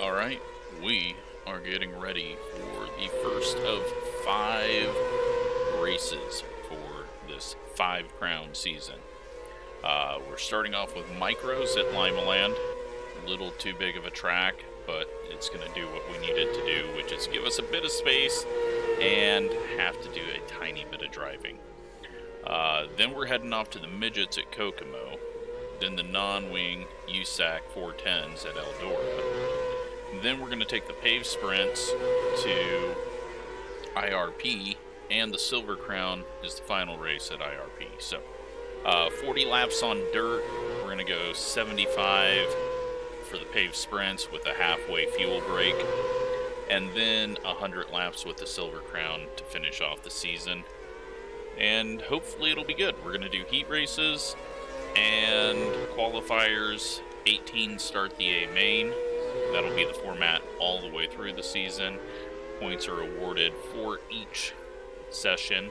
Alright, we are getting ready for the first of 5 races for this 5 crown season. We're starting off with micros at Limaland. A little too big of a track, but it's going to do what we need it to do, which is give us a bit of space and have to do a tiny bit of driving. Then we're heading off to the midgets at Kokomo, then the non-wing USAC 410s at Eldora. Then we're going to take the paved sprints to IRP, and the Silver Crown is the final race at IRP. So, 40 laps on dirt. We're going to go 75 for the paved sprints with a halfway fuel break, and then 100 laps with the Silver Crown to finish off the season. And hopefully it'll be good. We're going to do heat races and qualifiers. 18 start the A main. That'll be the format all the way through the season. Points are awarded for each session,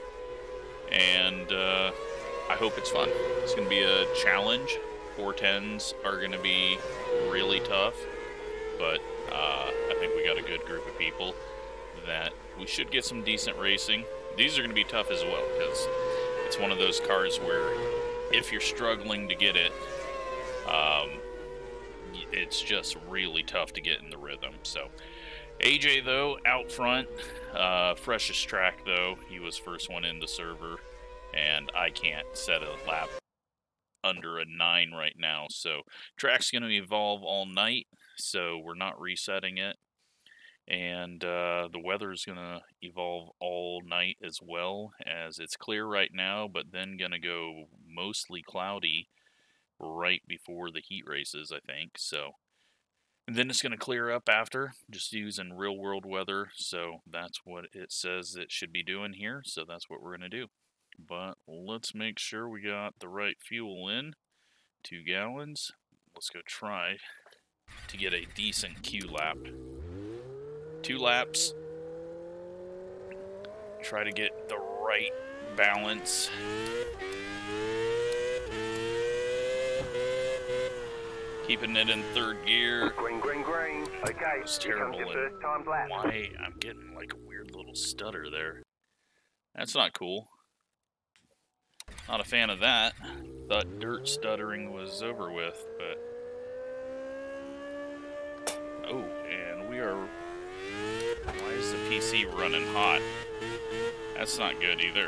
and I hope it's fun. It's going to be a challenge. 410s are going to be really tough, but I think we got a good group of people that we should get some decent racing. These are going to be tough as well, because it's one of those cars where if you're struggling to get it, it's just really tough to get in the rhythm. So AJ, though, out front, freshest track, though. He was first one in the server, and I can't set a lap under a 9 right now. So track's going to evolve all night, so we're not resetting it. And the weather's going to evolve all night as well, as it's clear right now, but then going to go mostly cloudy right before the heat races, I think. So, and then it's going to clear up after, just using real world weather. So that's what it says it should be doing here. So that's what we're going to do. But let's make sure we got the right fuel in. 2 gallons. Let's go try to get a decent Q lap. 2 laps. Try to get the right balance. Keeping it in 3rd gear. Green. Okay, It's terrible. Why I'm getting like a weird little stutter there. That's not cool. Not a fan of that. Thought dirt stuttering was over with, but oh, and we are. Why is the PC running hot? That's not good either.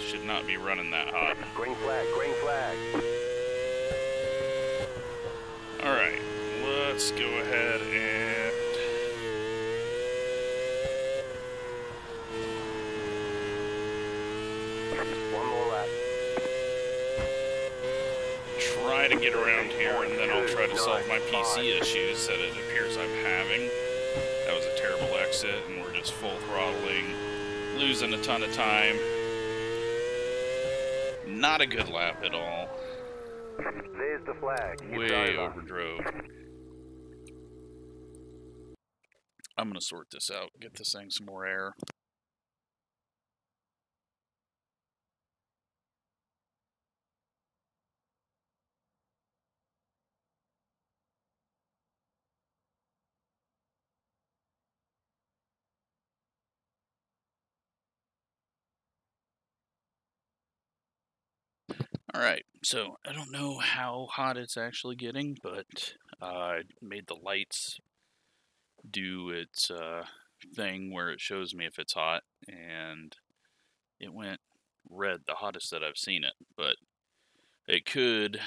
Should not be running that hot. Green flag. Alright, let's go ahead and one more lap. Try to get around here, and then I'll try to solve my PC issues that it appears I'm having. That was a terrible exit, and we're just full throttling, losing a ton of time. Not a good lap at all. There's the flag. Way overdrove. I'm gonna sort this out, get this thing some more air. Alright, so I don't know how hot it's actually getting, but I made the lights do its thing where it shows me if it's hot, and it went red, the hottest that I've seen it, but it could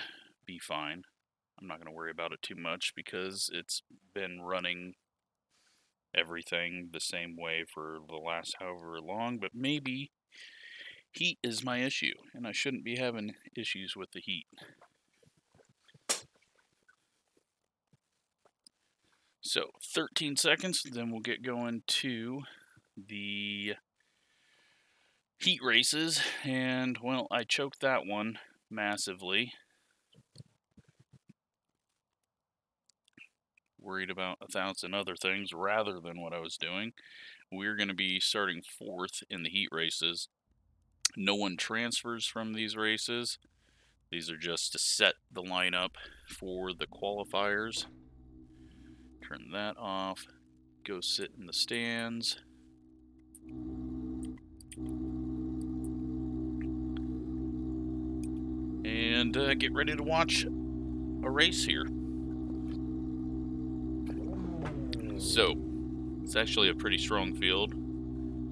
be fine. I'm not going to worry about it too much because it's been running everything the same way for the last however long, but maybe heat is my issue, and I shouldn't be having issues with the heat. So, 13 seconds, then we'll get going to the heat races, and, well, I choked that one massively. Worried about 1,000 other things rather than what I was doing. We're going to be starting 4th in the heat races. No one transfers from these races. These are just to set the lineup for the qualifiers. Turn that off. Go sit in the stands. And get ready to watch a race here. So, it's actually a pretty strong field.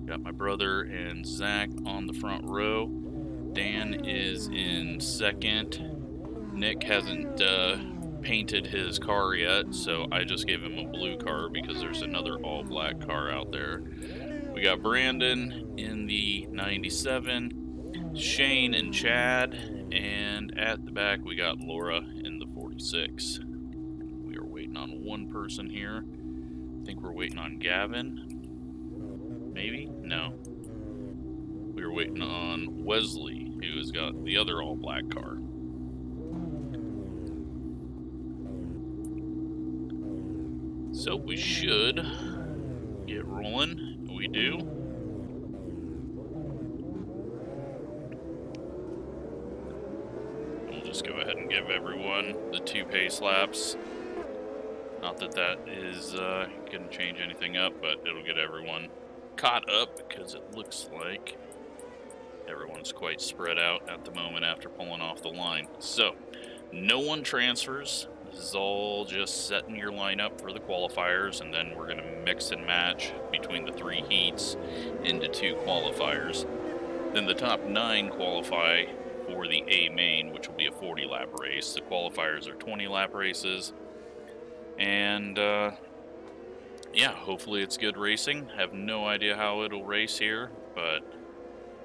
Got my brother and Zach on the front row. Dan is in second. Nick hasn't painted his car yet, so I just gave him a blue car because there's another all-black car out there. We got Brandon in the 97, Shane and Chad, and at the back we got Laura in the 46. We are waiting on one person here. I think we're waiting on Gavin. Maybe? No. We were waiting on Wesley, who has got the other all-black car. So we should get rolling. We do. We'll just go ahead and give everyone the 2 pace laps. Not that that is going to change anything up, but it'll get everyone caught up because it looks like everyone's quite spread out at the moment after pulling off the line. So, no one transfers. This is all just setting your lineup for the qualifiers, and then we're going to mix and match between the 3 heats into 2 qualifiers. Then the top 9 qualify for the A main, which will be a 40-lap race. The qualifiers are 20-lap races. And, yeah, hopefully it's good racing. Have no idea how it'll race here, but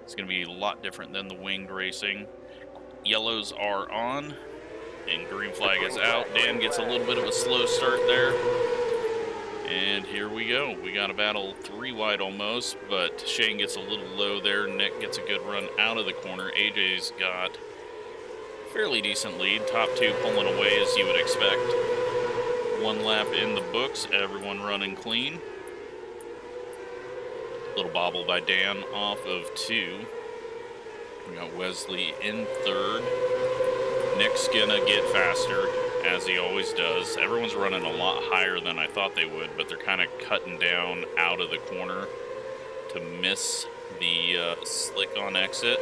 it's going to be a lot different than the winged racing. Yellows are on, and green flag is out. Dan gets a little bit of a slow start there. And here we go. We got a battle 3 wide almost, but Shane gets a little low there. Nick gets a good run out of the corner. AJ's got a fairly decent lead. Top 2 pulling away as you would expect. 1 lap in the books, everyone running clean. Little bobble by Dan off of 2. We got Wesley in 3rd. Nick's gonna get faster, as he always does. Everyone's running a lot higher than I thought they would, but they're kind of cutting down out of the corner to miss the slick on exit.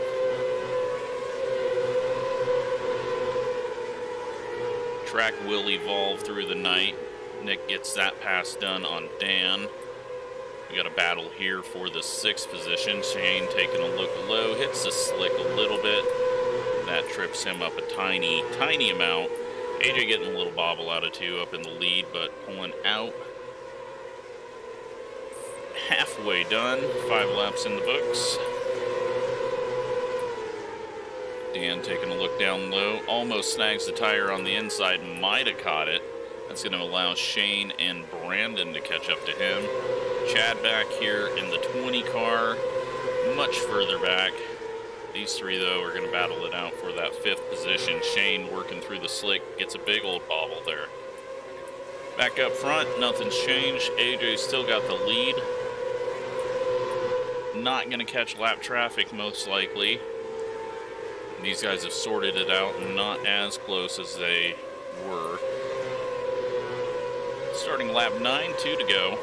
Track will evolve through the night. Nick gets that pass done on Dan. We got a battle here for the 6th position. Shane taking a look low, hits the slick a little bit. That trips him up a tiny, tiny amount. AJ getting a little bobble out of 2 up in the lead, but pulling out. Halfway done, 5 laps in the books. Dan taking a look down low, almost snags the tire on the inside, might have caught it. That's going to allow Shane and Brandon to catch up to him. Chad back here in the 20 car, much further back. These 3, though, are going to battle it out for that 5th position. Shane working through the slick, gets a big old bobble there. Back up front, nothing's changed. AJ's still got the lead. Not going to catch lap traffic, most likely. These guys have sorted it out, not as close as they were. Starting lap 9, 2 to go.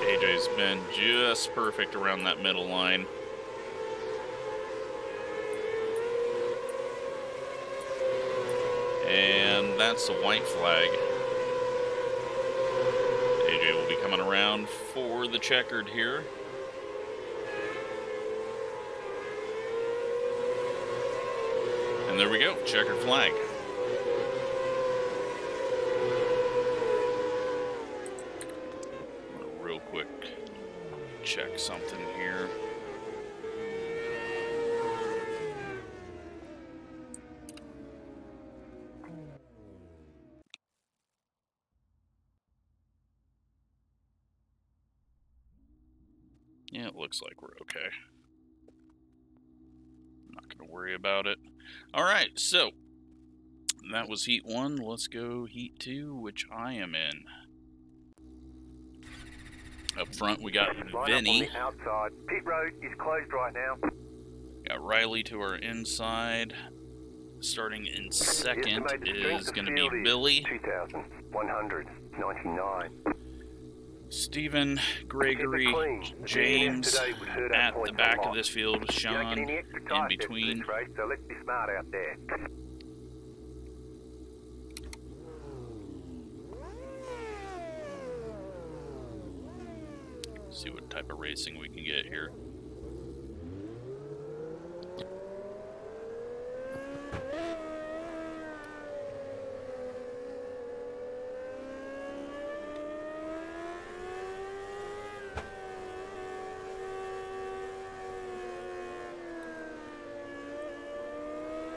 AJ's been just perfect around that middle line. And that's the white flag. AJ will be coming around for the checkered here. And there we go, checkered flag. Real quick, check something here. Yeah, it looks like we're okay. I'm not going to worry about it. All right, so that was heat 1. Let's go heat 2, which I am in. Up front, we got Vinny. Outside. Pit road is closed right now. Got Riley to our inside. Starting in second is going to be Billy. 2000. 199. Stephen, Gregory, James at the back of this field, Sean in between. Race, so let's be smart out there. See what type of racing we can get here.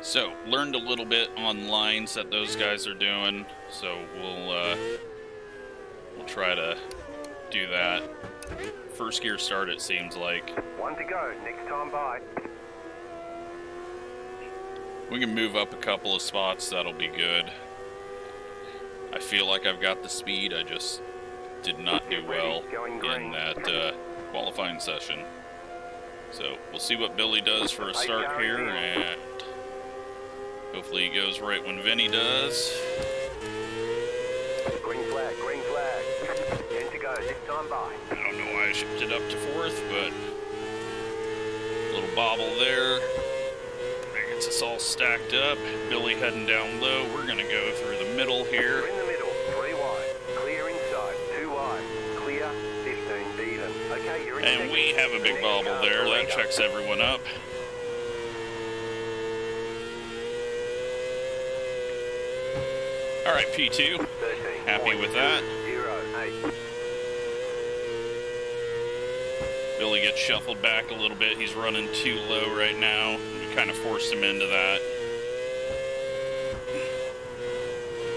So, learned a little bit on lines that those guys are doing, so we'll try to do that. First gear start, it seems like. One to go, next time by. We can move up a couple of spots, that'll be good. I feel like I've got the speed, I just did not do well in that qualifying session. So, we'll see what Billy does for a start here, and hopefully he goes right when Vinny does. Green flag, green flag. 10 to go, next time by. I don't know why I shipped it up to 4th, but a little bobble there. That gets us all stacked up. Billy heading down low. We're going to go through the middle here. In the middle, 3 wide. Clear inside, 2 wide. Clear, 15 even. Okay, you're in. And we have a big bobble there. That checks everyone up. All right, P2. 13, Happy with that. 0, 8. Billy gets shuffled back a little bit. He's running too low right now. We kind of forced him into that.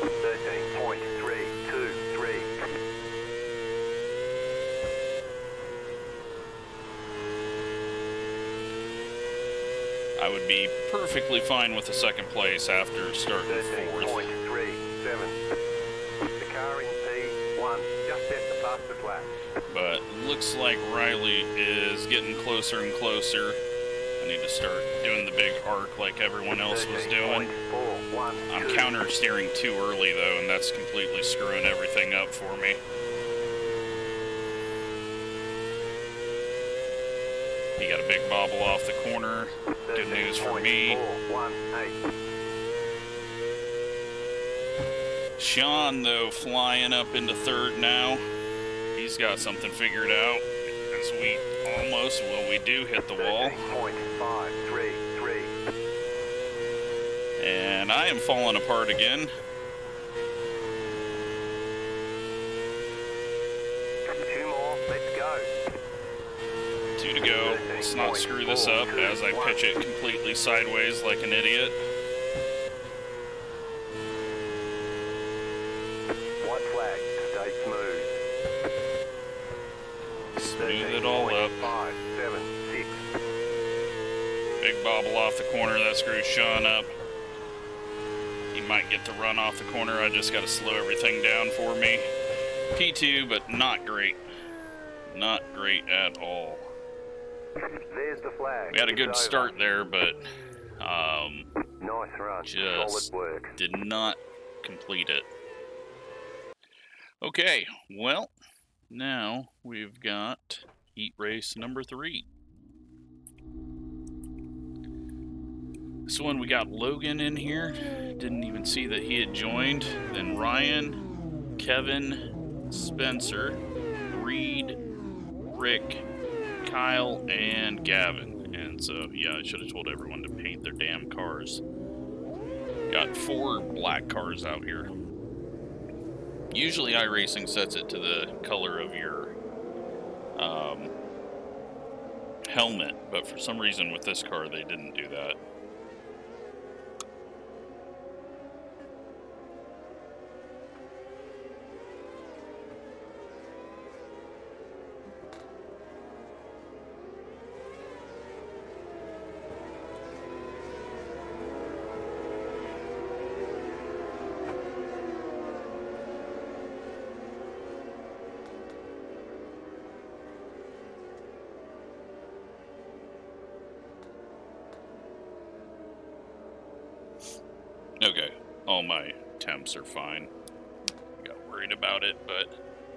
13.323. I would be perfectly fine with a second place after starting 4th. 13.37. The car in P1 just set the fastest lap. But looks like Riley is getting closer and closer. I need to start doing the big arc like everyone else was doing. I'm counter steering too early though, and that's completely screwing everything up for me. He got a big bobble off the corner. Good news for me. Sean, though, flying up into 3rd now. He's got something figured out. As we almost, well, we do hit the wall. And I am falling apart again. 2 more, let's go. 2 to go. Let's not screw this up as I pitch it completely sideways like an idiot. White flag, stay smooth. Smooth it all up. 5, 7, 6. Big bobble off the corner. That screws Sean up. He might get to run off the corner. I just got to slow everything down for me. P2, but not great. Not great at all. There's the flag. We had a good start there, but nice run. just solid work. did not complete it. Okay, well, now we've got heat race number 3. This one we got Logan in here. Didn't even see that he had joined. Then Ryan, Kevin, Spencer, Reed, Rick, Kyle, and Gavin. And so, yeah, I should have told everyone to paint their damn cars. Got 4 black cars out here. Usually iRacing sets it to the color of your helmet, but for some reason with this car they didn't do that. Okay, all my temps are fine. worried about it, but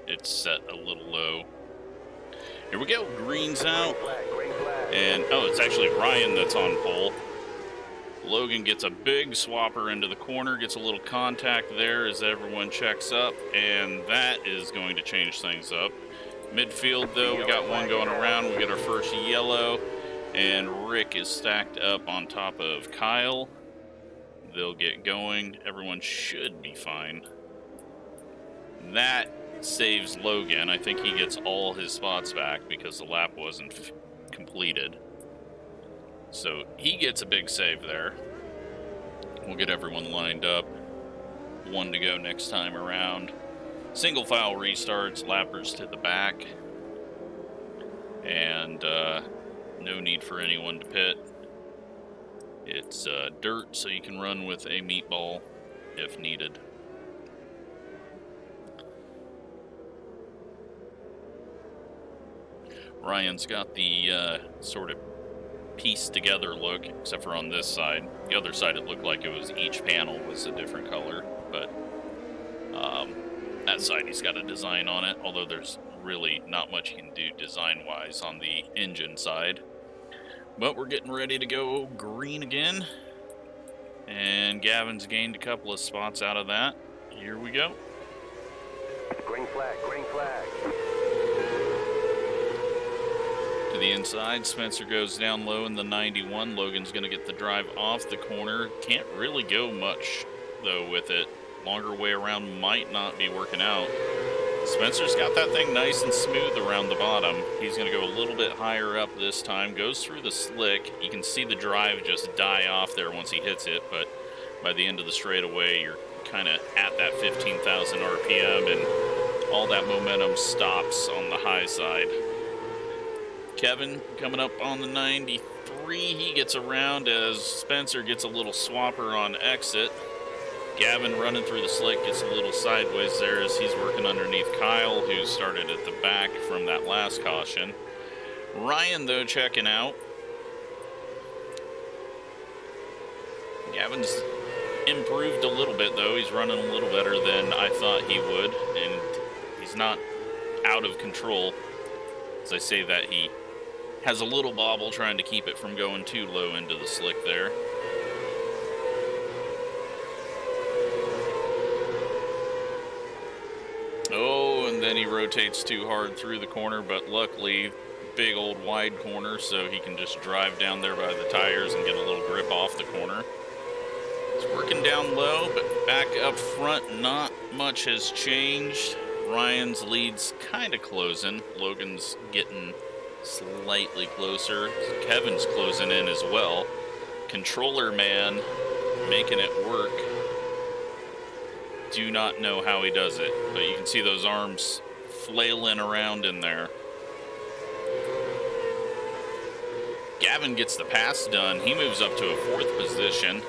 it's set a little low. Here we go, green's out. Green flag. And, oh, it's actually Ryan that's on pole. Logan gets a big swapper into the corner, gets a little contact there as everyone checks up, and that is going to change things up. Midfield, though, we got one going around. We get our first yellow, and Rick is stacked up on top of Kyle. They'll get going. Everyone should be fine. That saves Logan. I think he gets all his spots back because the lap wasn't completed. So he gets a big save there. We'll get everyone lined up. One to go next time around. Single file restarts, lappers to the back. And no need for anyone to pit. It's dirt, so you can run with a meatball if needed. Ryan's got the sort of pieced together look, except for on this side. The other side, it looked like it was each panel was a different color, but that side he's got a design on it, although there's really not much you can do design-wise on the engine side. But we're getting ready to go green again, and Gavin's gained a couple of spots out of that. Here we go. Green flag, green flag. To the inside, Spencer goes down low in the 91. Logan's going to get the drive off the corner. Can't really go much, though, with it. Longer way around might not be working out. Spencer's got that thing nice and smooth around the bottom. He's going to go a little bit higher up this time. Goes through the slick. You can see the drive just die off there once he hits it, but by the end of the straightaway, you're kind of at that 15,000 RPM, and all that momentum stops on the high side. Kevin coming up on the 93. He gets around as Spencer gets a little swapper on exit. Gavin running through the slick gets a little sideways there as he's working underneath Kyle, who started at the back from that last caution. Ryan, though, checking out. Gavin's improved a little bit, though. He's running a little better than I thought he would, and he's not out of control. As I say that, he has a little bobble trying to keep it from going too low into the slick there. Oh, and then he rotates too hard through the corner, but luckily, big old wide corner, so he can just drive down there by the tires and get a little grip off the corner. He's working down low, but back up front, not much has changed. Ryan's lead's kind of closing. Logan's getting slightly closer. Kevin's closing in as well. Controller man making it work. Do not know how he does it, but you can see those arms flailing around in there. Gavin gets the pass done. He moves up to a 4th position.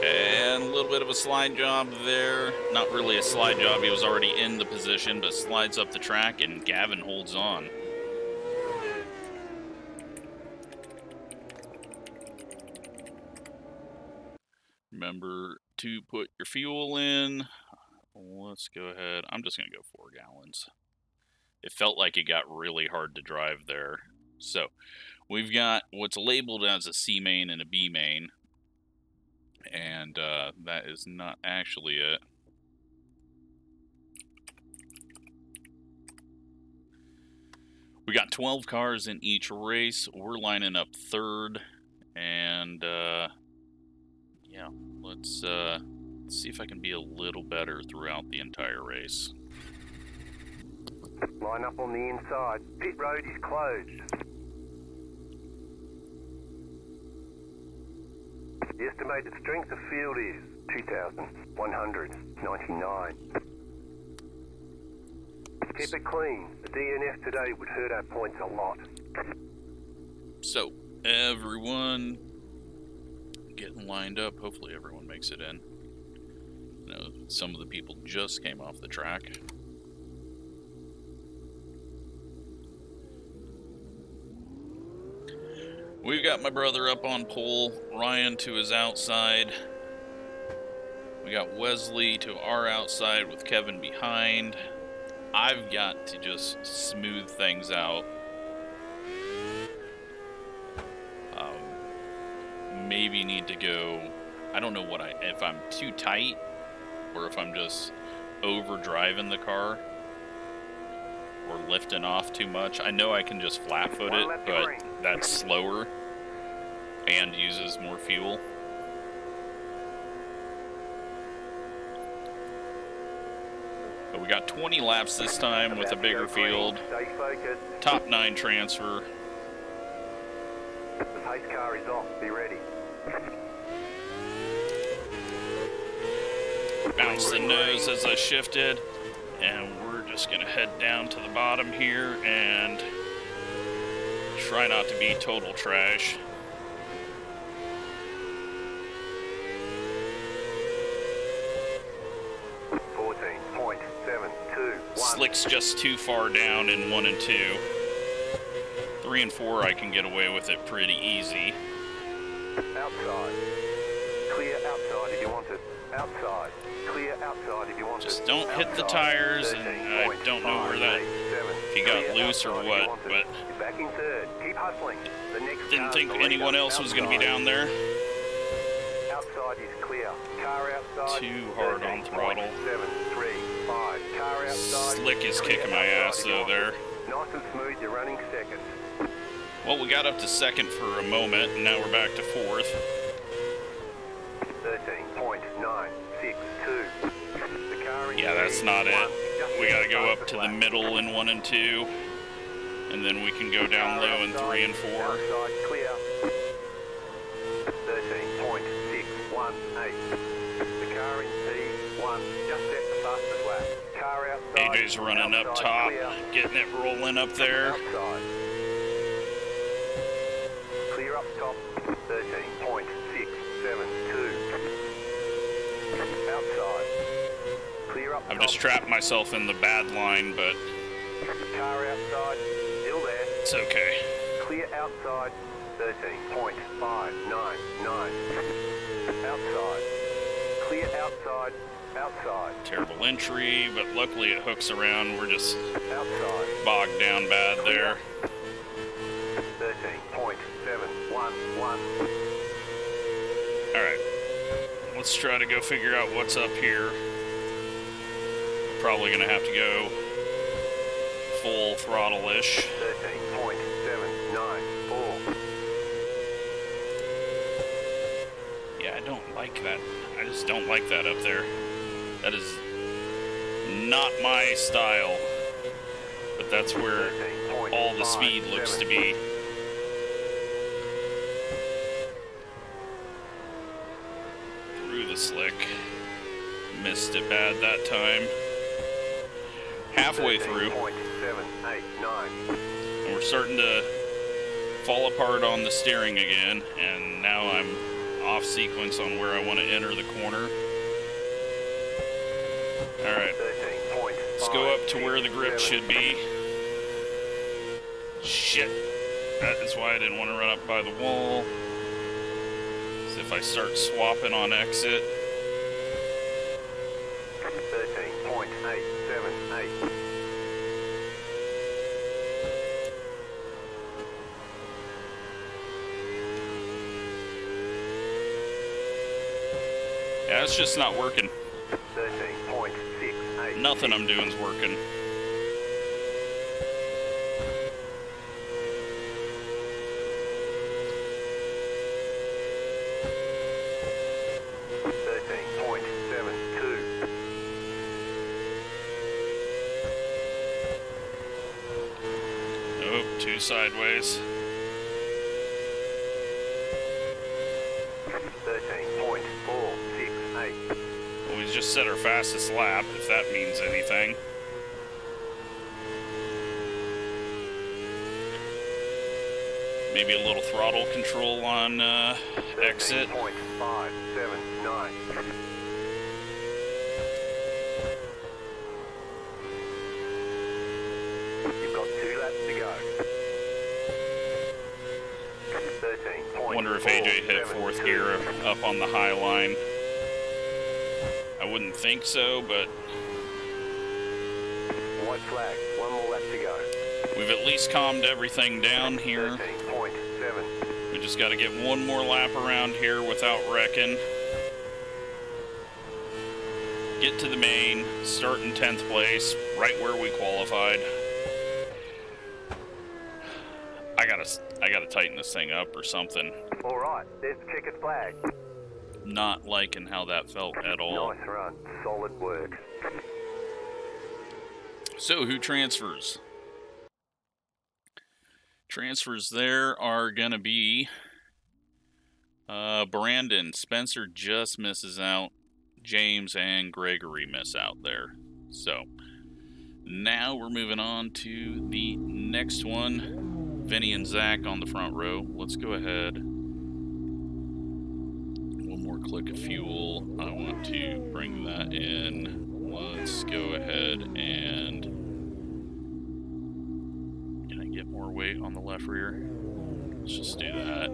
And a little bit of a slide job there. Not really a slide job. He was already in the position, but slides up the track, and Gavin holds on. Remember to put your fuel in. Let's go ahead. I'm just going to go 4 gallons. It felt like it got really hard to drive there. So we've got what's labeled as a C main and a B main. And that is not actually it. We got 12 cars in each race. We're lining up 3rd. And yeah, let's see if I can be a little better throughout the entire race. Line up on the inside. Pit road is closed. The estimated strength of field is 2,199. Keep it clean. The DNF today would hurt our points a lot. So, everyone getting lined up. Hopefully everyone makes it in. You know, some of the people just came off the track. We've got my brother up on pole, Ryan to his outside. We got Wesley to our outside with Kevin behind. I've got to just smooth things out. Maybe need to go, I don't know if I'm too tight or if I'm just over driving the car or lifting off too much. I know I can just flat foot it, but that's slower and uses more fuel. But we got 20 laps this time with a bigger field. Top 9 transfer. The pace car is off. Be ready. Bounce the nose as I shifted, and we're just gonna head down to the bottom here and try not to be total trash. Slick's just too far down in 1 and 2. 3 and 4 I can get away with it pretty easy. Outside. Clear outside if you want it. Outside. Clear outside if you want it. Just don't hit the tires, and I don't know where that, if he got loose or what, but back in third. Keep hustling. The next didn't think anyone else was going to be down there. Outside is clear. Car outside. Too hard on throttle. 7, 3, 5. Car outside. Slick is kicking my ass though there. Nice and smooth. You're running second. Well, we got up to second for a moment, and now we're back to fourth. 13.962. The car in yeah, that's not it. We got to go up to the middle in 1 and 2, and then we can go down low in 3 and 4. Outside clear. 13.618. The car in P1 just set the fastest lap. Car outside. AJ's running up top, getting it rolling up there. Outside. Clear up top. 13.672. Outside. Clear up I've top. just trapped myself in the bad line, but Car outside. Still there. it's okay. Clear outside. 13.599. Outside. Clear outside. Outside. Terrible entry, but luckily it hooks around. We're just Outside. bogged down bad there. 13.711. Alright, let's try to go figure out what's up here. Probably gonna have to go full throttle-ish. 13.794. Yeah, I don't like that. I just don't like that up there. That is not my style. But that's where all the speed looks to be. Through the slick. Missed it bad that time. Halfway through. 13.789. And we're starting to fall apart on the steering again, and now I'm off sequence on where I want to enter the corner. Alright, let's go up to where the grip should be. Shit. That is why I didn't want to run up by the wall. As if I start swapping on exit. 13.878. Yeah, it's just not working. 13.68. Nothing I'm doing is working. Nope, too sideways. 13.468. Well, we just set our fastest lap, if that means anything. Maybe a little throttle control on exit. 13.579. You've got 2 laps to go. Wonder if AJ hit fourth gear up on the high line. I wouldn't think so, but White flag, one more lap to go. we've at least calmed everything down here. 13.7. We just got to get one more lap around here without wrecking. Get to the main, start in 10th place, right where we qualified. I gotta tighten this thing up or something. All right, there's the checkered flag. Not liking how that felt at all. Nice run, solid work. So who transfers? Transfers there are gonna be Brandon. Spencer just misses out. James and Gregory miss out there. So now we're moving on to the next one. Vinny and Zach on the front row. Let's go ahead. One more click of fuel. I want to bring that in. Let's go ahead and... Can I get more weight on the left rear? Let's just do that.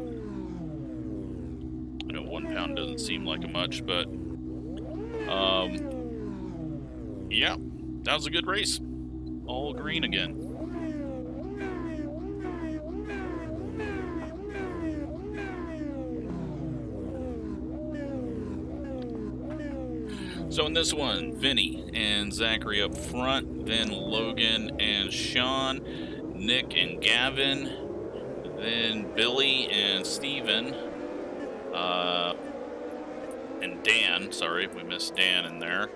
I know 1 pound doesn't seem like much, but yeah, that was a good race. All green again. So in this one, Vinny and Zachary up front, then Logan and Sean, Nick and Gavin, then Billy and Steven, and Dan, sorry, we missed Dan in there,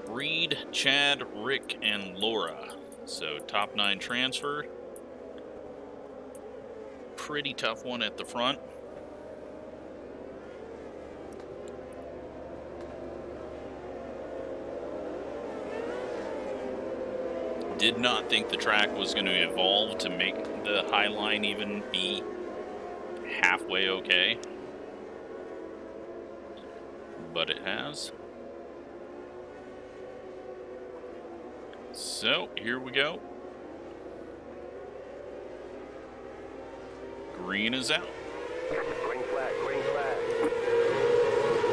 Reed, Chad, Rick, and Laura. So top 9 transfer. Pretty tough one at the front. Did not think the track was going to evolve to make the high line even be halfway okay. But it has. So, here we go. Green is out. Green flag, green flag.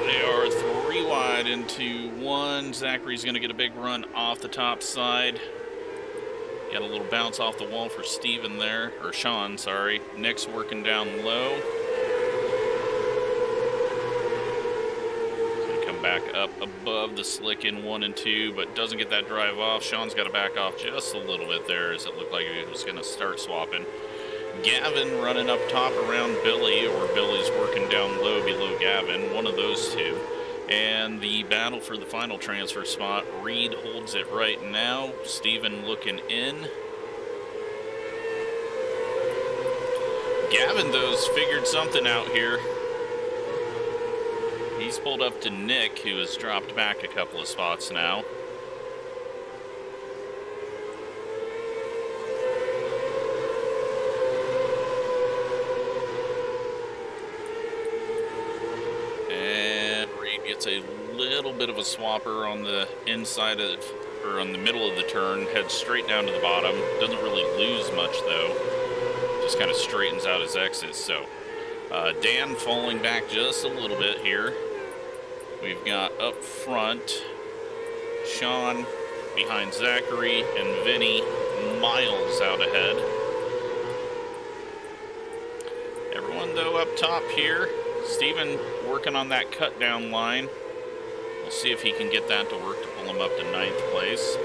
They are 3 wide into 1. Zachary's going to get a big run off the top side. Got a little bounce off the wall for Steven there, or Sean, sorry. Nick's working down low. He's gonna come back up above the slick in 1 and 2, but doesn't get that drive off. Sean's got to back off just a little bit there as it looked like he was gonna start swapping. Gavin running up top around Billy, or Billy's working down low below Gavin, one of those two. And the battle for the final transfer spot, Reed holds it right now. Steven looking in. Gavin, though's figured something out here. He's pulled up to Nick, who has dropped back a couple of spots now. It's a little bit of a swapper on the inside of, or on the middle of the turn, heads straight down to the bottom. Doesn't really lose much though. Just kind of straightens out his exit. So Dan falling back just a little bit here. We've got up front Sean behind Zachary and Vinny miles out ahead. Everyone though up top here. Steven working on that cut down line. We'll see if he can get that to work to pull him up to 9th place.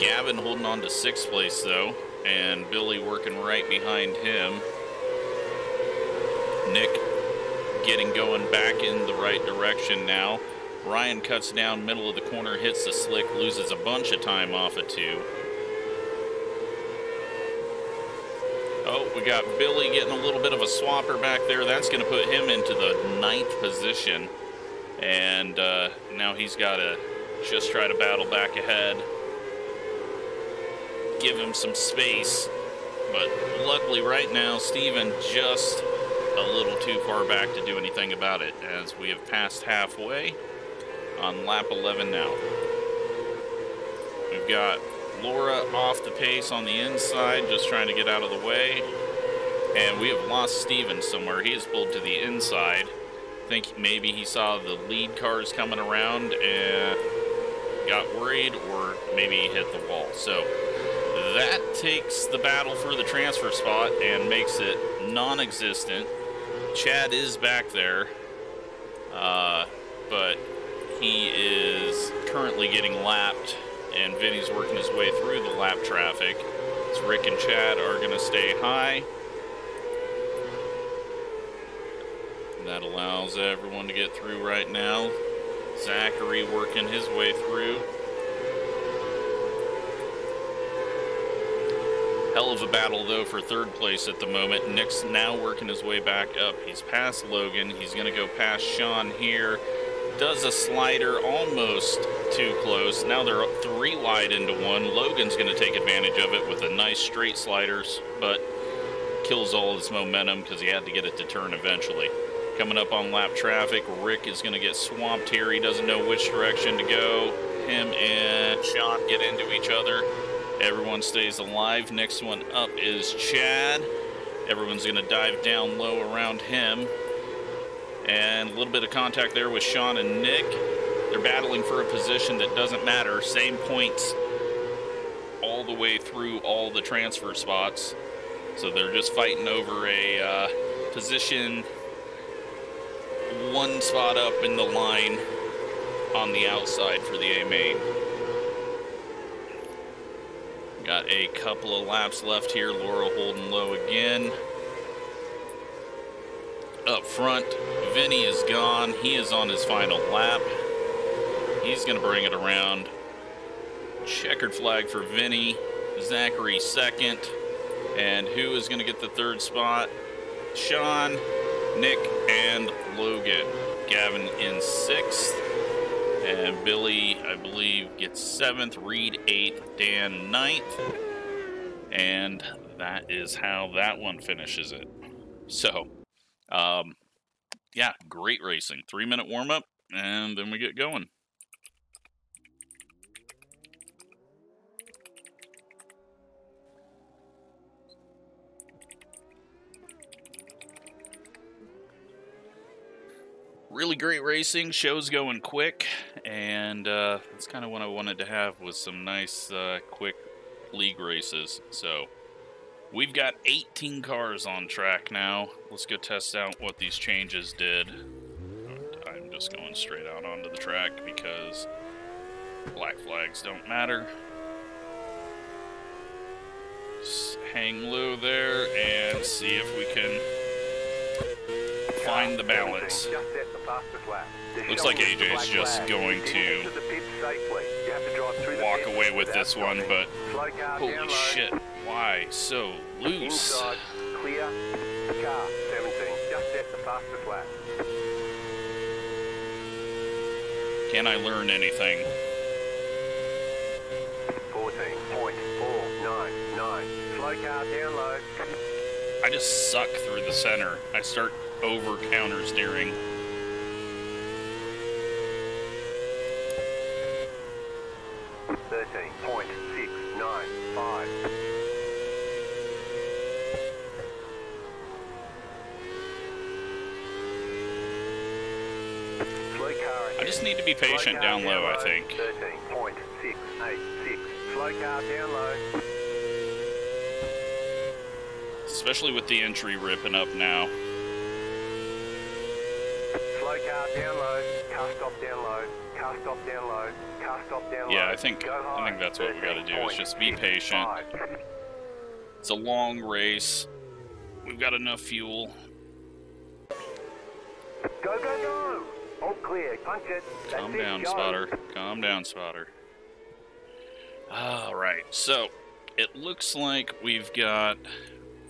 Gavin holding on to 6th place though, and Billy working right behind him. Nick getting going back in the right direction now. Ryan cuts down middle of the corner, hits the slick, loses a bunch of time off of 2. Oh, we got Billy getting a little bit of a swapper back there. That's going to put him into the 9th position. And now he's got to just try to battle back ahead. Give him some space. But luckily right now, Steven just a little too far back to do anything about it, as we have passed halfway on lap 11 now. We've got Laura off the pace on the inside, just trying to get out of the way. And we have lost Steven somewhere. He is pulled to the inside. I think maybe he saw the lead cars coming around and got worried, or maybe he hit the wall. So that takes the battle for the transfer spot and makes it non-existent. Chad is back there, but he is currently getting lapped, and Vinny's working his way through the lap traffic. So Rick and Chad are going to stay high. And that allows everyone to get through right now. Zachary working his way through. Hell of a battle, though, for third place at the moment. Nick's now working his way back up. He's past Logan. He's going to go past Sean here. Does a slider almost too close. Now they're 3 wide into 1. Logan's going to take advantage of it with a nice straight sliders, but kills all his momentum because he had to get it to turn eventually. Coming up on lap traffic, Rick is going to get swamped here. He doesn't know which direction to go. Him and Sean get into each other. Everyone stays alive. Next one up is Chad. Everyone's going to dive down low around him. And a little bit of contact there with Sean and Nick. They're battling for a position that doesn't matter. Same points all the way through all the transfer spots. So they're just fighting over a position 1 spot up in the line on the outside for the A main. Got a couple of laps left here. Laura holding low again. Up front, Vinny is gone. He is on his final lap. He's going to bring it around. Checkered flag for Vinny. Zachary second. And who is going to get the third spot? Sean, Nick, and Logan. Gavin in 6th. And Billy, I believe, gets 7th, Reed 8th, Dan 9th. And that is how that one finishes it. So, yeah, great racing. 3-minute warm-up, and then we get going. Really great racing, show's going quick, and that's kind of what I wanted to have, was some nice quick league races. So we've got 18 cars on track now. Let's go test out what these changes did. I'm just going straight out onto the track because black flags don't matter. Just hang low there and see if we can find the balance. Looks like AJ's just going to walk away with this one, but holy shit, why so loose? Clear. Car 17, just set the fastest lap. Can I learn anything? 14.499. Slow car down low. I just suck through the center. I start over counter steering. .695. I just need to be patient down low, I think. 13.686. Slow car down low. Especially with the entry ripping up now. Slow car down low. Car stop down low. Car stop down low. Car stop down low. Yeah, I think that's what we got to do, is just be patient. It's a long race. We've got enough fuel. Go, go, go! All clear. Punch it. Calm down, spotter. Calm down, spotter. All right, so it looks like we've got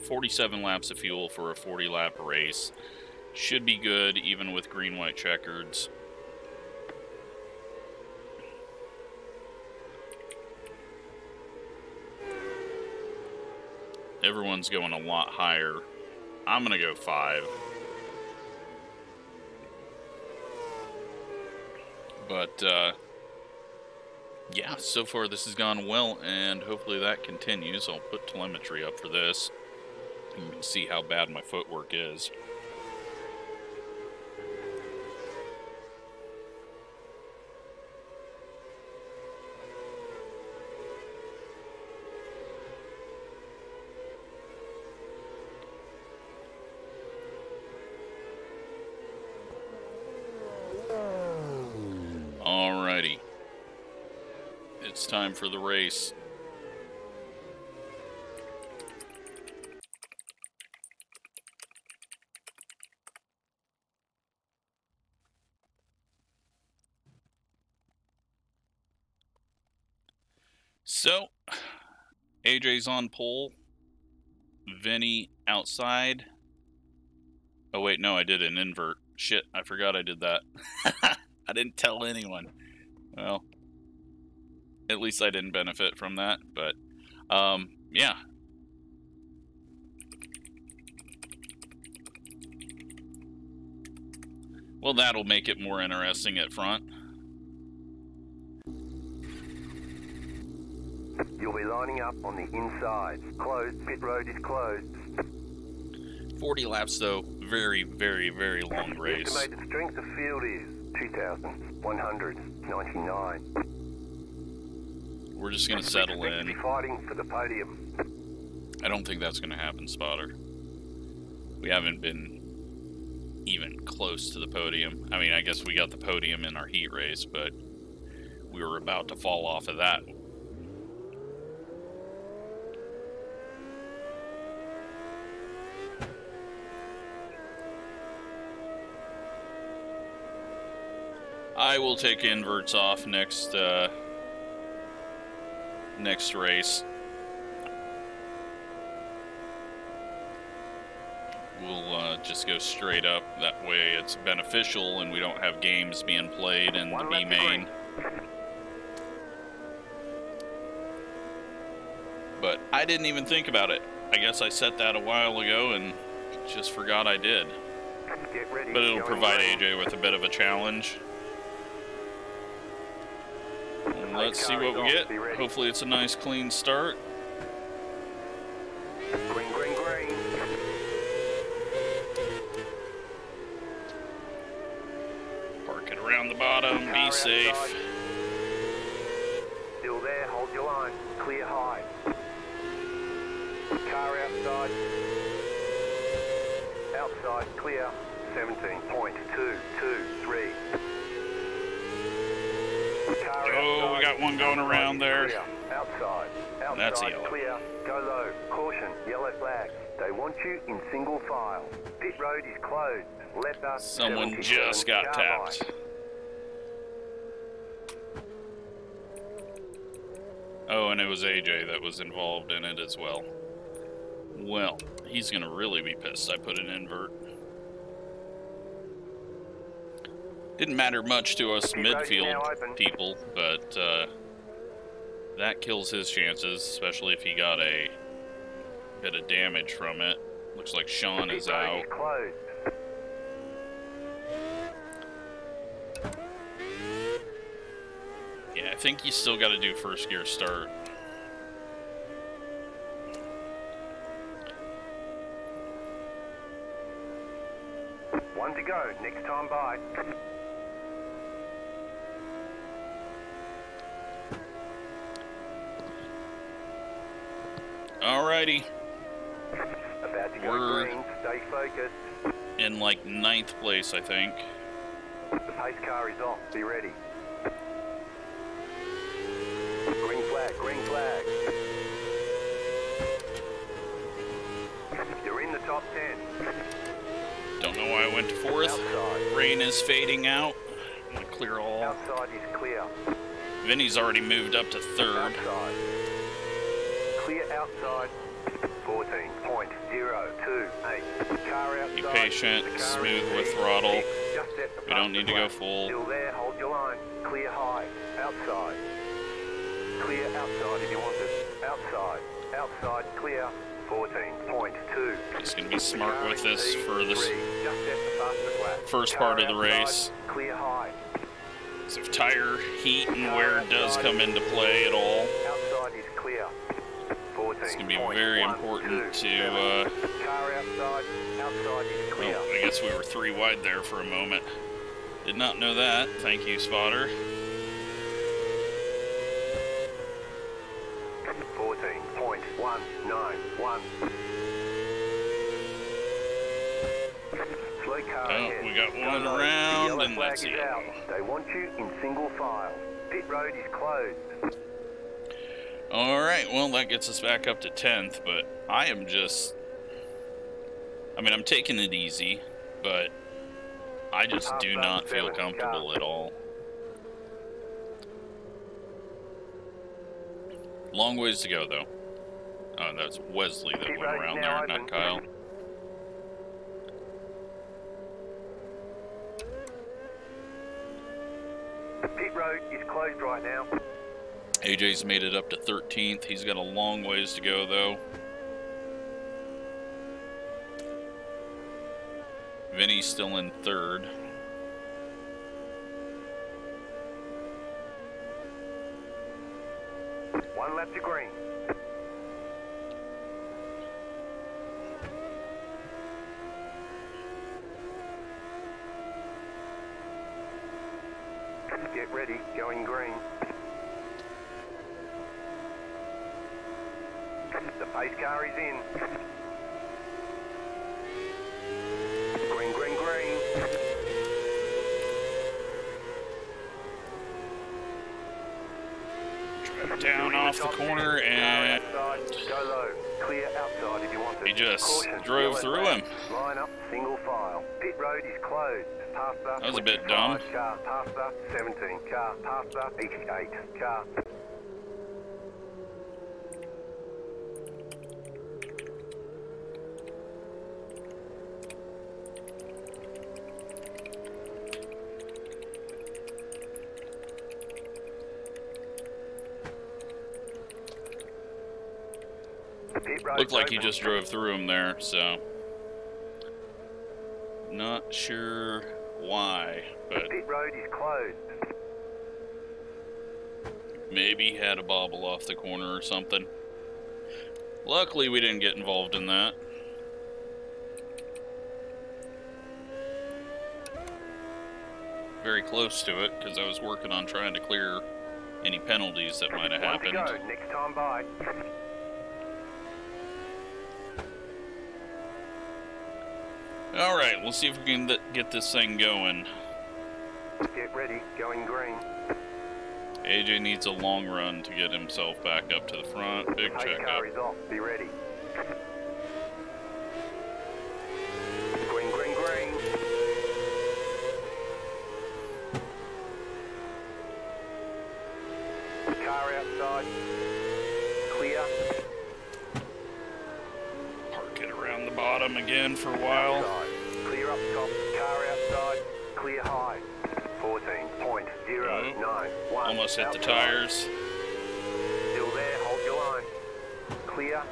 47 laps of fuel for a 40-lap race. Should be good, even with green-white checkers. Everyone's going a lot higher. I'm going to go 5. But yeah, so far this has gone well, and hopefully that continues. I'll put telemetry up for this. You can see how bad my footwork is. Alrighty. It's time for the race. So, AJ's on pole. Vinny outside. Oh wait, no, I did an invert. Shit, I forgot I did that. I didn't tell anyone. Well, at least I didn't benefit from that, but yeah. Well, that'll make it more interesting at front. You'll be lining up on the inside. Closed. Pit road is closed. 40 laps, though. Very, very, very long race. The estimated strength of field is 2,199. We're just going to settle in. Be fighting for the podium. I don't think that's going to happen, Spotter. We haven't been even close to the podium. I mean, I guess we got the podium in our heat race, but we were about to fall off of that. I will take inverts off next next race. We'll just go straight up. That way it's beneficial and we don't have games being played in the B main. But I didn't even think about it. I guess I set that a while ago and just forgot I did. But it'll provide AJ with a bit of a challenge. And let's see what we get. Hopefully it's a nice clean start. Green, green, green. Park it around the bottom, be safe. Still there, hold your line. Clear high. Car outside. Outside, clear. 17.223. Oh, we got one going around there. Outside. That's yellow. Clear. Go low. Caution. Yellow flag. They want you in single file. Pit road is closed. Left up. Someone just got tapped. Oh, and it was AJ that was involved in it as well. Well, he's going to really be pissed I put an invert. Didn't matter much to us midfield people, but that kills his chances, especially if he got a bit of damage from it. Looks like Sean is out. Yeah, I think you still got to do first gear start. One to go, next time by. Alrighty. About to go green, stay focused. In like 9th place, I think. The pace car is off, be ready. Green flag, green flag. You're in the top 10. Don't know why I went to 4th. Outside. Rain is fading out. I'm gonna clear all. Outside is clear. Vinny's already moved up to 3rd. Outside. Clear outside. 14.028. Car outside. Be patient, smooth with throttle. We don't need to go full. Still there, hold your line. Clear high. Outside. Clear outside if you want it. Outside. Outside clear. 14.2. Just gonna be smart with this for this first part of the race. Clear high. So if tire heat and wear does come into play at all, Outside is clear. 14. it's going to be very important to... Car outside. Outside is clear. Oh, I guess we were 3 wide there for a moment. Did not know that. Thank you, spotter. 14.191. Slow car ahead. We got one around, and let's see. They want you in single file. Pit road is closed. Alright, well, that gets us back up to 10th, but I am just... I mean, I'm taking it easy, but I just do not feel comfortable at all. Long ways to go, though. Oh, that's Wesley that went around there, not Kyle. Pit road is closed right now. AJ's made it up to 13th. He's got a long ways to go, though. Vinny's still in 3rd. One lap to green. Get ready, going green. The pace car is in. Green, green, green. Drive down off the corner, and Go low. Clear outside if you want to. he just Caution, drove through him. Line up, single file. Pit road is closed. Past the That was a bit dumb. car, past the 17 car, past the 88 car. Looked like he just drove through him there, so not sure why, but Pit road is closed. maybe he had a bobble off the corner or something. Luckily, we didn't get involved in that. Very close to it, because I was working on trying to clear any penalties that might have happened. One to go, next time by. Alright, we'll see if we can get this thing going. Get ready, going green. AJ needs a long run to get himself back up to the front. Big Pace checkup. car is off, be ready. Green, green, green. Car outside. Clear. Park it around the bottom again for a while. Outside. Clear up top. Car outside. Clear high. 14.091. Almost hit the outside. tires. Still there, hold your line. Clear.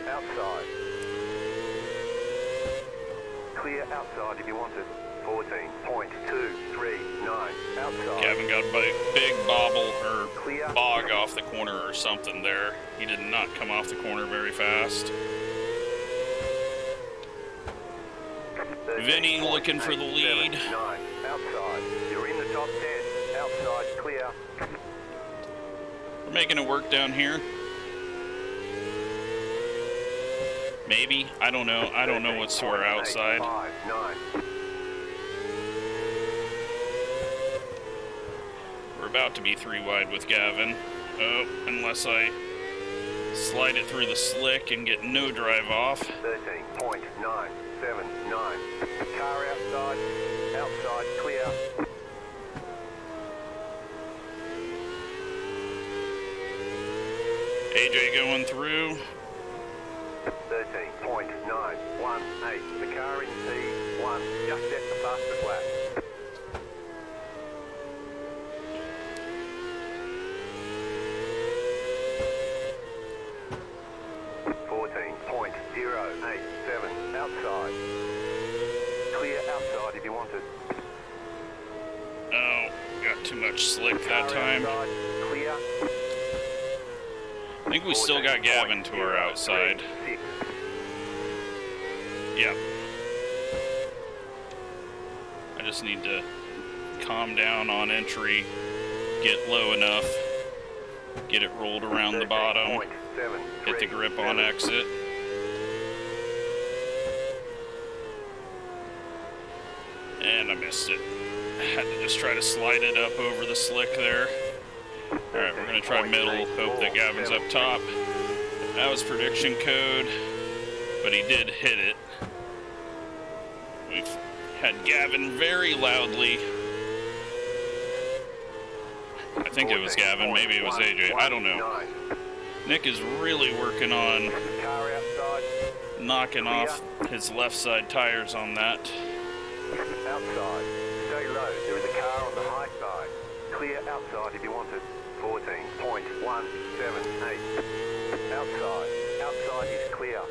Outside. Clear outside if you want it. 14.239 outside. Gavin got a big bobble or Clear. bog off the corner or something there. He did not come off the corner very fast. Vinny looking for the lead. 9 outside. You're in the top 10. Outside clear. We're making it work down here. Maybe. I don't know. I don't know what's to our outside. 5, 9. We're about to be 3 wide with Gavin. Oh, unless I slide it through the slick and get no drive off. 13.979. Car outside. Outside clear. AJ going through. 13.918. The car in T1 just set the fastest lap. .087 outside. Clear outside if you want it. too much slick that time. Clear. I think we still got Gavin to our outside. Yeah. I just need to calm down on entry, get low enough, get it rolled around the bottom, hit the grip on exit. And I missed it. I had to just try to slide it up over the slick there. Alright, we're going to try middle, hope that Gavin's up top. That was prediction code, but he did hit it. We've had Gavin very loudly. I think it was Gavin, maybe it was AJ, I don't know. Nick is really working on knocking off his left side tires on that. Outside, stay low, there is a car on the high side. Clear outside if you want it. 14.178. Outside is clear.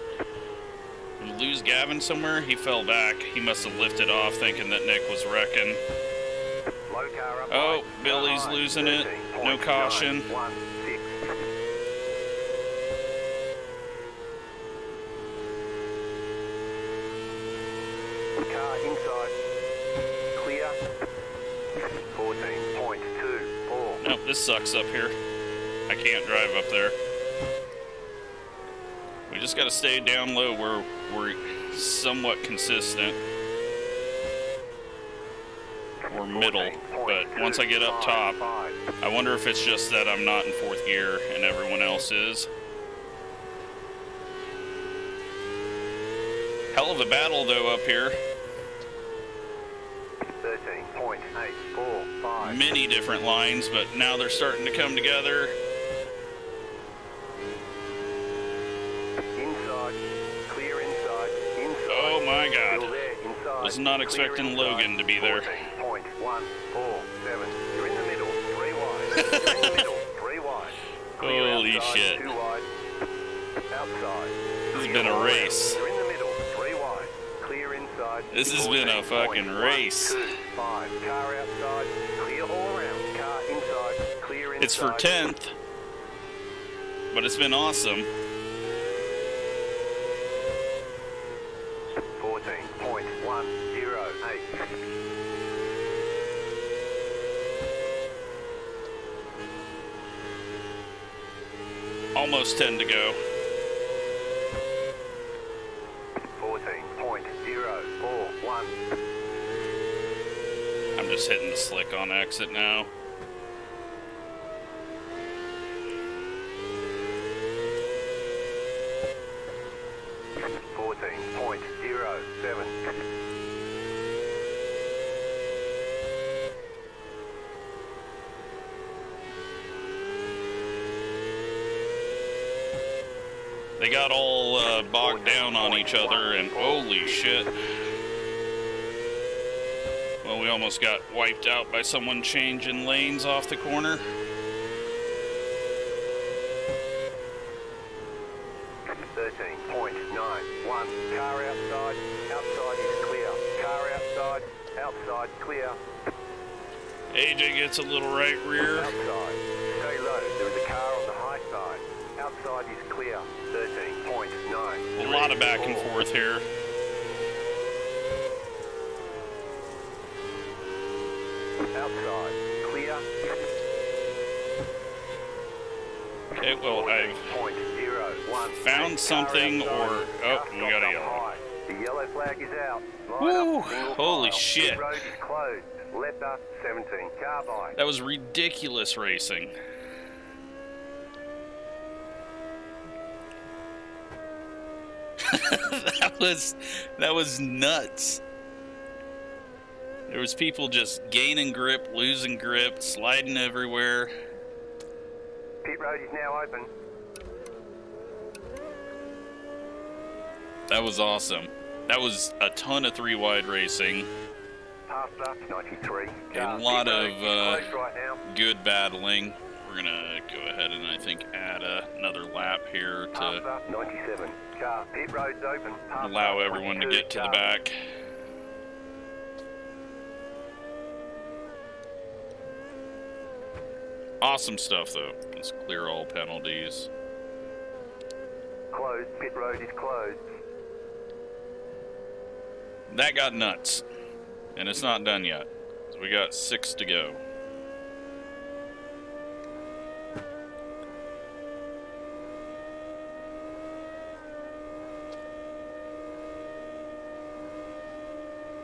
We lose Gavin somewhere? He fell back. He must have lifted off thinking that Nick was wrecking. Low car up. Oh, Billy's losing it. No caution. 16. Car inside. Clear. 14.24. Nope, this sucks up here. I can't drive up there. We just got to stay down low where we're somewhat consistent. Or middle, but once I get up top, I wonder if it's just that I'm not in fourth gear and everyone else is. Hell of a battle though up here. 13.845. Many different lines, but now they're starting to come together. Inside, clear inside, inside. Oh my God. Still there, inside. Was not expecting Clear Logan to be there. 14.147. You're in the middle, 3 wide. You're in the middle, 3 wide. Clear Holy outside, shit. 2 wide. Outside. This has been a race. You're in the middle, 3 wide. Clear inside. This has been a fucking race. 5. Car outside, clear all around. Car inside, clear inside. It's for 10th, but it's been awesome. 14.108. Almost 10 to go. 14.041. I'm just hitting the slick on exit now. They got all bogged down on each other, and holy shit. Well, we almost got wiped out by someone changing lanes off the corner. 13.91. Car outside. Outside is clear. Car outside. Outside clear. AJ gets a little right rear. Outside. Stay low. There is a car on the high side. Outside is clear. 13.9. A lot of back and forth here. Outside. Clear. Okay, well, I've found something, or... Oh, we got a yellow. The yellow flag is out. Woo! Holy shit. Road is closed. Letter 17. Carbine. That was ridiculous racing. that was nuts. There was people just gaining grip, losing grip, sliding everywhere. Pit road is now open. That was awesome. That was a ton of 3-wide racing. Passed up 93. A lot of right now. good battling. We're gonna go ahead and I think add another lap here to Passed up 97. Car. Pit road's open. Passed allow up everyone to 22. get to the Car. back. Awesome stuff, though. Let's clear all penalties. Closed. Pit road is closed. That got nuts. And it's not done yet. So we got 6 to go.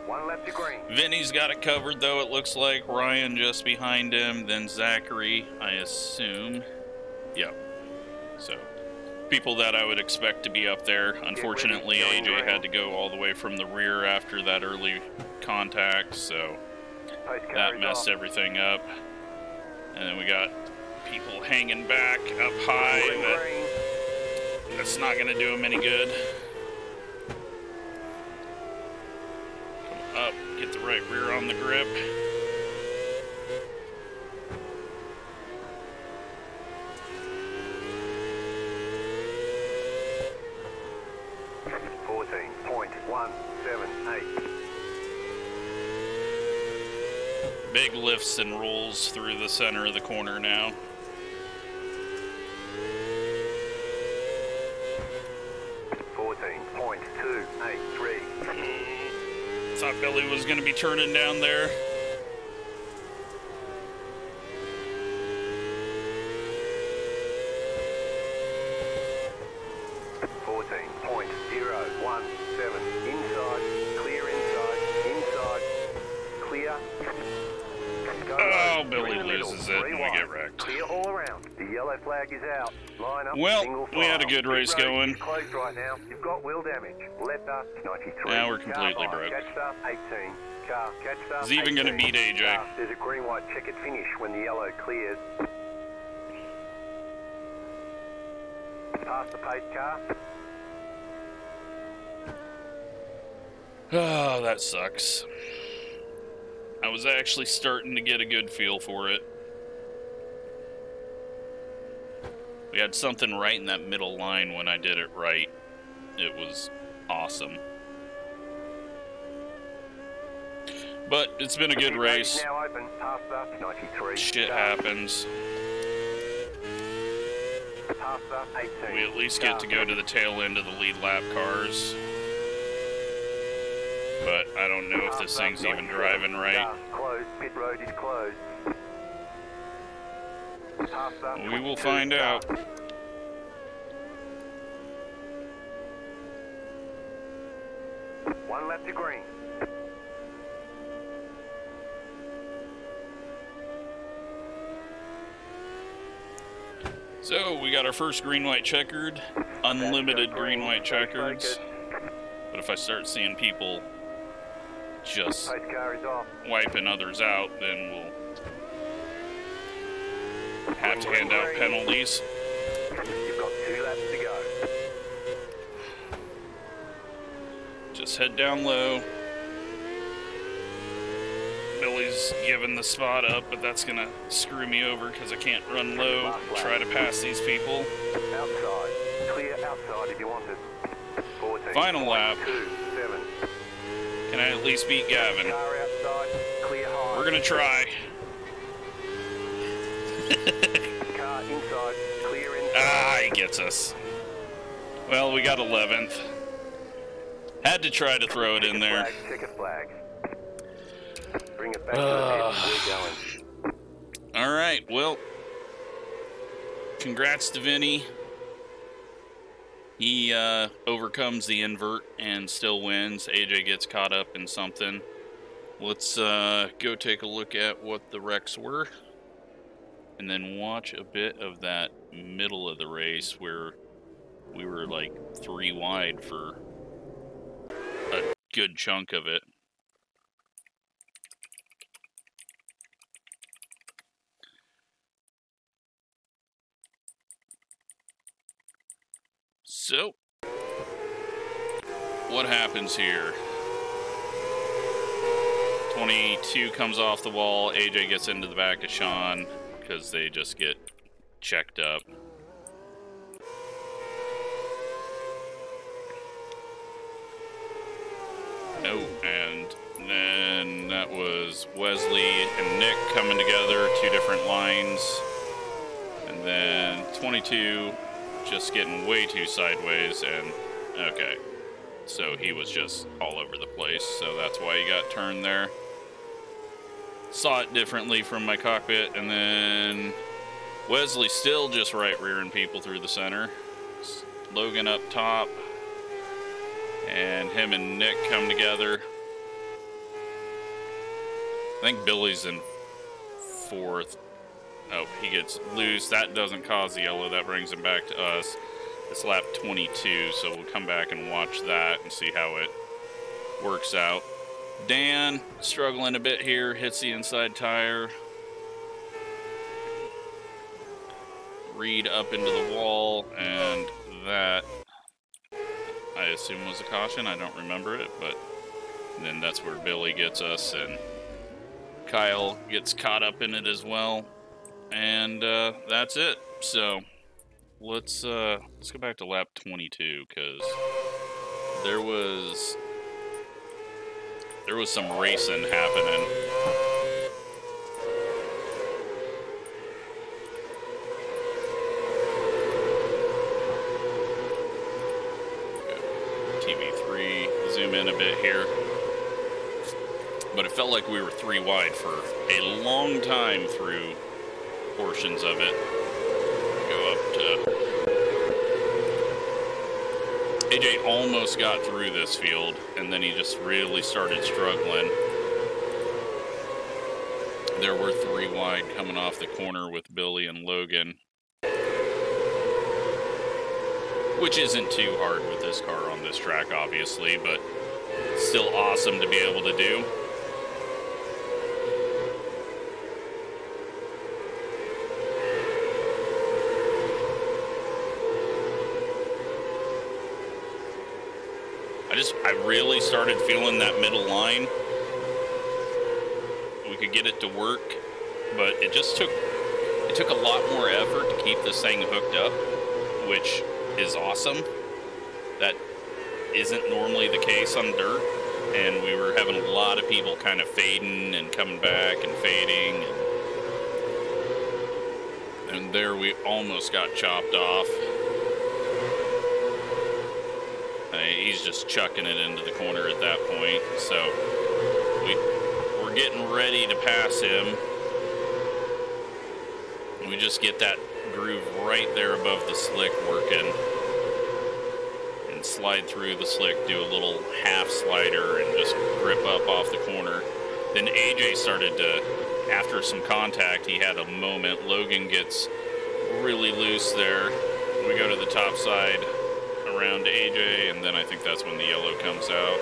One left to green. Vinny's got it covered, though, it looks like. Ryan just behind him, then Zachary, I assume. Yep. So, people that I would expect to be up there. Unfortunately, AJ had to go all the way from the rear after that early contact, so that messed everything up. And then we got people hanging back up high. That's not going to do them any good. Up, get the right rear on the grip. Big lifts and rolls through the center of the corner now. Thought Billy was going to be turning down there. Oh, Billy loses it and we get wrecked. Clear all around. The yellow flag is out. Line up. Well, we had a good race going. Closed right now. You've got wheel damage. Left up 93. Now we're completely broke. Catch start 18. Car catch start. He's even going to beat AJ. There's a green white checkered finish when the yellow clears. Past the pace car. Oh, that sucks. I was actually starting to get a good feel for it. We had something right in that middle line when I did it right. It was awesome. But it's been a good race. Now open, past up 93. Shit happens. Past up 18. We at least get to go to the tail end of the lead lap cars. But I don't know if this thing's even driving right. Closed. Pit road is closed. We will find out. One left to green. So we got our first green-white checkered, unlimited green-white checkers. But if I start seeing people just wiping others out, then we'll have to hand out penalties. You've got 2 laps to go. Just head down low. Billy's giving the spot up, but that's gonna screw me over because I can't run low, try to pass these people. Outside. Clear outside if you want it. 14. Final lap. 7. Can I at least beat Gavin? Car outside. Clear high. We're gonna try. Car inside. Clear inside. Ah, he gets us. Well, we got 11th. Had to try to throw it in there. Check a flag. Bring it back to the head. We're going. All right, well, congrats to Vinny. He overcomes the invert and still wins. AJ gets caught up in something. Let's go take a look at what the wrecks were. And then watch a bit of that middle of the race where we were like 3 wide for a good chunk of it. So, what happens here? 22 comes off the wall. AJ gets into the back of Sean because they just get checked up. Oh, and then that was Wesley and Nick coming together, 2 different lines. And then 22 just getting way too sideways, and okay. So he was just all over the place, so that's why he got turned there. Saw it differently from my cockpit, and then Wesley still just right rearing people through the center. Logan up top, and him and Nick come together. I think Billy's in 4th. Oh, he gets loose. That doesn't cause the yellow. That brings him back to us. It's lap 22, so we'll come back and watch that and see how it works out. Dan, struggling a bit here, hits the inside tire. Reed up into the wall, and that, I assume, was a caution. I don't remember it, but then that's where Billy gets us, and Kyle gets caught up in it as well. And that's it. So let's go back to lap 22, because there was some racing happening. TV3, zoom in a bit here. But it felt like we were 3 wide for a long time through portions of it. Go up to... AJ almost got through this field, and then he just really started struggling. There were 3 wide coming off the corner with Billy and Logan, which isn't too hard with this car on this track, obviously, but still awesome to be able to do. I really started feeling that middle line. We could get it to work, but it took a lot more effort to keep this thing hooked up, which is awesome. That isn't normally the case on dirt, and we were having a lot of people kind of fading and coming back and fading, and there we almost got chopped off. He's just chucking it into the corner at that point, so we're getting ready to pass him. We just get that groove right there above the slick working, and slide through the slick, do a little half slider, and just grip up off the corner. Then AJ started to, after some contact, he had a moment. Logan gets really loose there. We go to the top side around AJ, and then I think that's when the yellow comes out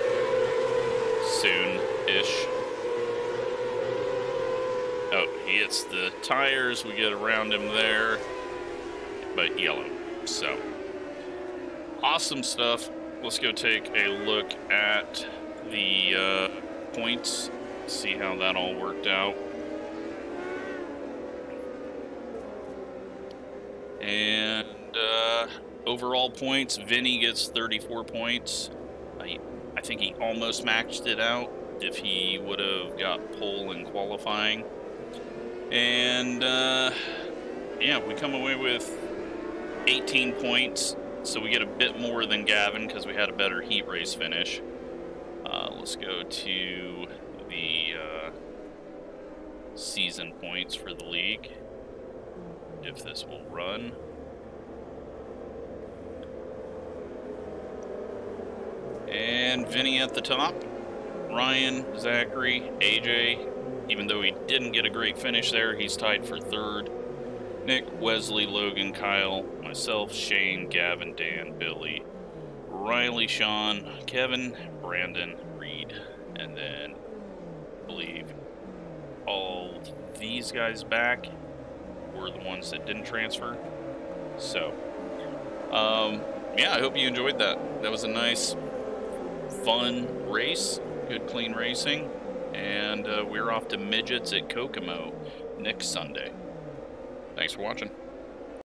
soon-ish. Oh, he hits the tires. We get around him there, but yellow. So, awesome stuff. Let's go take a look at the points, see how that all worked out. And overall points, Vinny gets 34 points. I think he almost maxed it out if he would have got pole in qualifying. And yeah, we come away with 18 points, so we get a bit more than Gavin because we had a better heat race finish. Let's go to the season points for the league, if this will run. And Vinny at the top, Ryan, Zachary, AJ, even though he didn't get a great finish there, he's tied for 3rd. Nick, Wesley, Logan, Kyle, myself, Shane, Gavin, Dan, Billy, Riley, Sean, Kevin, Brandon, Reed, and then I believe all these guys back were the ones that didn't transfer. So, yeah, I hope you enjoyed that. That was a nice, fun race, good clean racing, and we're off to Midgets at Kokomo next Sunday. Thanks for watching.